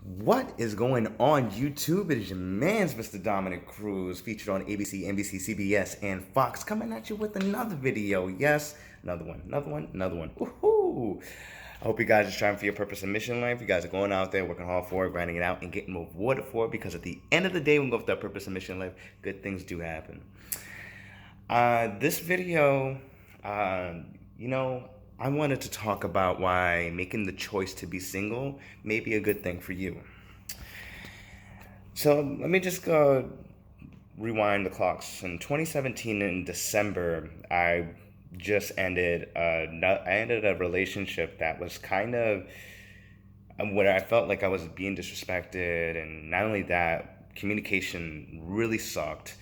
What is going on YouTube? It is your man's Mr. Dominic Cruz, featured on ABC, NBC, CBS, and Fox, coming at you with another video. Yes, another one. Woohoo! I hope you guys are striving for your purpose and mission in life. You guys are going out there, working hard for it, grinding it out, and getting rewarded for it, because at the end of the day, when we go for that purpose and mission in life, good things do happen. This video, uh, you know, I wanted to talk about why making the choice to be single may be a good thing for you. So let me just go rewind the clocks. In 2017, in December, I just ended. I ended a relationship that was kind of where I felt like I was being disrespected, and not only that, communication really sucked,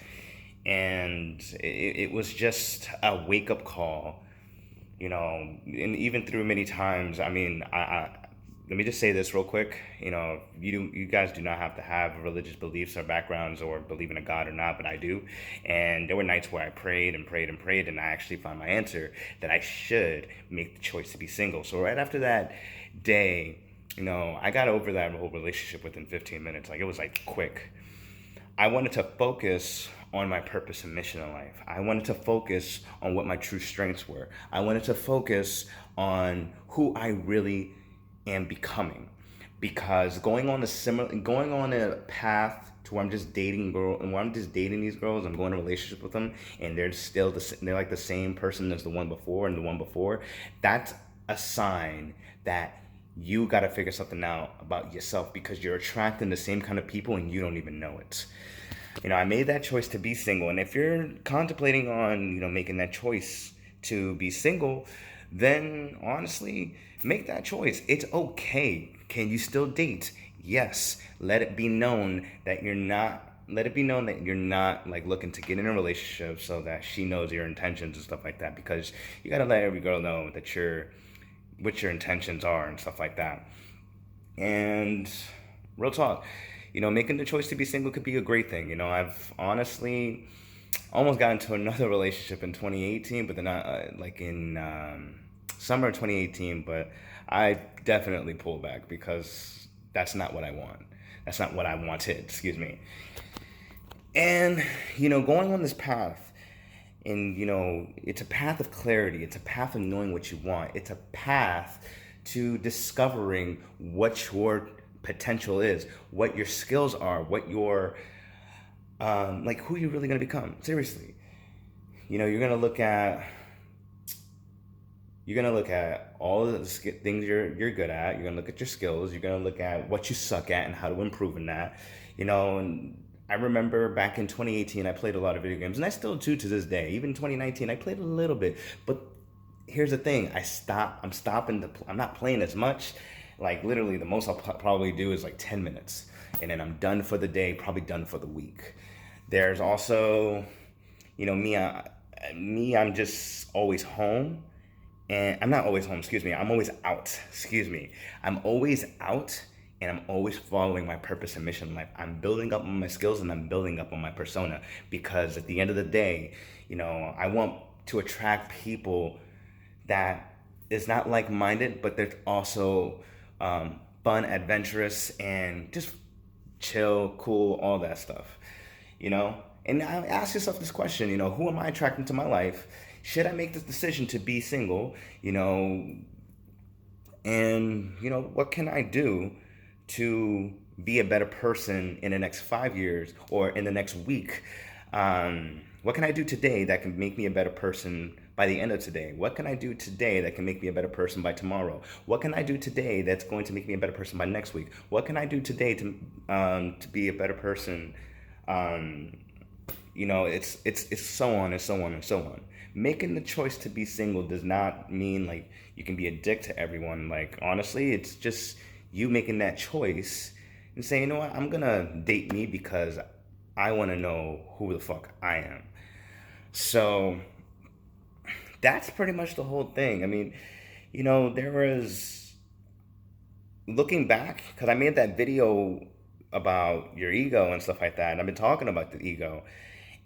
and it was just a wake up call, and even through many times. I mean, let me just say this real quick. You guys do not have to have religious beliefs or backgrounds or believe in a God or not, but I do. And there were nights where I prayed and prayed and prayed, and I actually found my answer that I should make the choice to be single. So right after that day, I got over that whole relationship within 15 minutes. Like, it was like quick. I wanted to focus on my purpose and mission in life. I wanted to focus on what my true strengths were. I wanted to focus on who I really am becoming. Because going on a path to where I'm just dating girl and where I'm just dating these girls, I'm going in a relationship with them, and they're like the same person as the one before and the one before. That's a sign that you got to figure something out about yourself, because you're attracting the same kind of people and you don't even know it. I made that choice to be single, and if you're contemplating on, making that choice to be single, then honestly, make that choice. It's okay. Can you still date? Yes. Let it be known that you're not like looking to get in a relationship, so that she knows your intentions and stuff like that, because you got to let every girl know that what your intentions are and stuff like that. And real talk, making the choice to be single could be a great thing. I've honestly almost got into another relationship in 2018, but then like in summer of 2018, but I definitely pulled back, because that's not what I want. That's not what I wanted, excuse me. And, going on this path, and, it's a path of clarity. It's a path of knowing what you want. It's a path to discovering what your potential is, what your skills are, what your, like, who you're really going to become. Seriously. You're going to look at all of the things you're good at. You're gonna look at your skills. You're gonna look at what you suck at and how to improve in that. And I remember back in 2018, I played a lot of video games, and I still do to this day. Even 2019, I played a little bit. But here's the thing: I'm not playing as much. Like, literally, the most I'll probably do is like 10 minutes, and then I'm done for the day. Probably done for the week. There's also, me. I'm just always home, and I'm not always home, excuse me. I'm always out, excuse me. I'm always out, and I'm always following my purpose and mission in life. I'm building up on my skills, and I'm building up on my persona, because at the end of the day, I want to attract people that is not like-minded, but they're also fun, adventurous, and just chill, cool, all that stuff. And now ask yourself this question, who am I attracting to my life? Should I make this decision to be single? And what can I do to be a better person in the next 5 years or in the next week? What can I do today that can make me a better person by the end of today? What can I do today that can make me a better person by tomorrow? What can I do today that's going to make me a better person by next week? What can I do today to be a better person? It's so on and so on and so on. Making the choice to be single does not mean like you can be a dick to everyone. Like, honestly, it's just you making that choice and saying, what, I'm gonna date me because I want to know who the fuck I am. So that's pretty much the whole thing. I mean, there was, looking back, because I made that video about your ego and stuff like that, and I've been talking about the ego,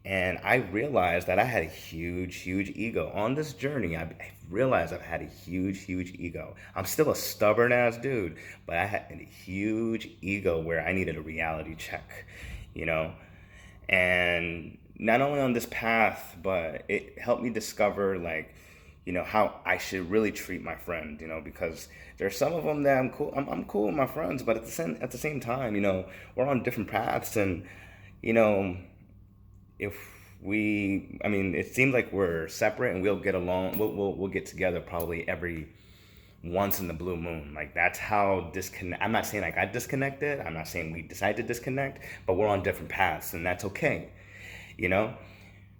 and I realized that I had a huge ego on this journey. I realize I've had a huge ego. I'm still a stubborn ass dude, but I had a huge ego where I needed a reality check, you know? And not only on this path, but it helped me discover, like, how I should really treat my friend, because there's some of them that I'm cool. I'm cool with my friends, but at the same time, we're on different paths, and you know, if I mean, it seems like we're separate, and we'll get along. We'll get together probably every once in the blue moon. Like, that's how disconnect. I'm not saying like I disconnected. I'm not saying we decided to disconnect, but we're on different paths, and that's okay. You know,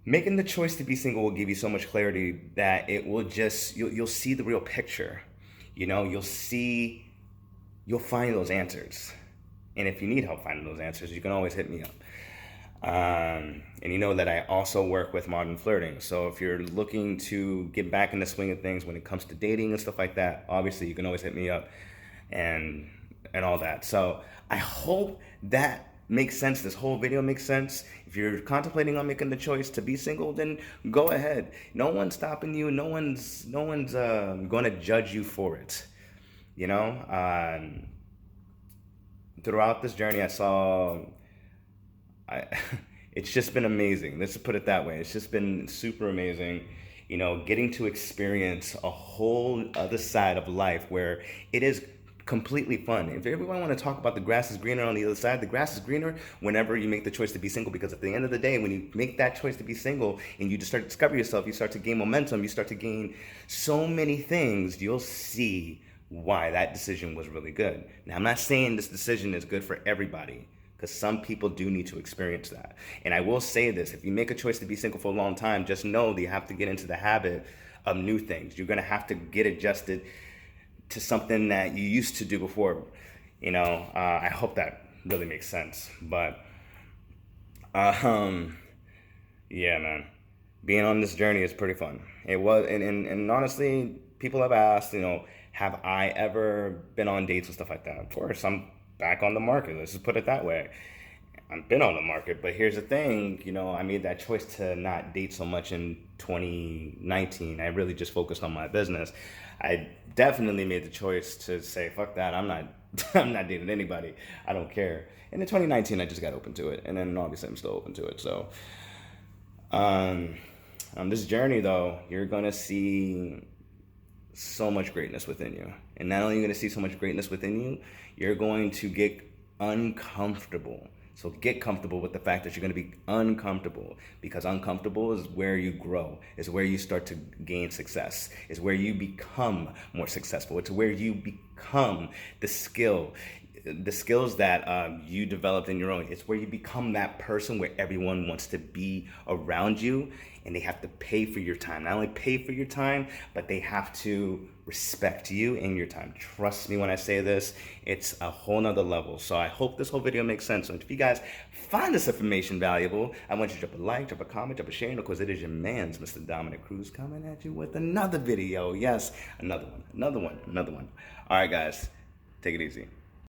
making the choice to be single will give you so much clarity that it will just you'll see the real picture. You'll find those answers, and if you need help finding those answers, you can always hit me up. And you know that I also work with modern flirting. So if you're looking to get back in the swing of things when it comes to dating and stuff like that, obviously you can always hit me up and all that. So I hope that makes sense. This whole video makes sense. If you're contemplating on making the choice to be single, then go ahead. No one's stopping you. No one's going to judge you for it. You know, throughout this journey, I it's just been amazing. Let's put it that way. It's just been super amazing, getting to experience a whole other side of life where it is completely fun. If everyone want to talk about the grass is greener on the other side, the grass is greener whenever you make the choice to be single, because at the end of the day, when you make that choice to be single and you just start to discover yourself, you start to gain momentum, you start to gain so many things, you'll see why that decision was really good. Now, I'm not saying this decision is good for everybody, because some people do need to experience that. And I will say this, if you make a choice to be single for a long time, just know that you have to get into the habit of new things. You're gonna have to get adjusted to something that you used to do before. I hope that really makes sense. But, yeah, man, being on this journey is pretty fun. It was, and honestly, people have asked, have I ever been on dates and stuff like that? Of course, I'm back on the market. Let's just put it that way. I've been on the market, but here's the thing, I made that choice to not date so much in 2019. I really just focused on my business. I definitely made the choice to say, fuck that. I'm not I'm not dating anybody. I don't care. And in 2019, I just got open to it. And then obviously I'm still open to it. So on this journey though, you're gonna see so much greatness within you. And not only are you going to see so much greatness within you, you're going to get uncomfortable. So get comfortable with the fact that you're going to be uncomfortable, because uncomfortable is where you grow. It's where you start to gain success. It's where you become more successful. It's where you become the skills that you developed in your own. It's where you become that person where everyone wants to be around you, and they have to pay for your time. Not only pay for your time, but they have to respect you and your time. Trust me when I say this, it's a whole nother level. So I hope this whole video makes sense. And if you guys find this information valuable, I want you to drop a like, drop a comment, drop a share, because it is your man's Mr. Dominic Cruz coming at you with another video. Yes, another one. All right, guys, take it easy.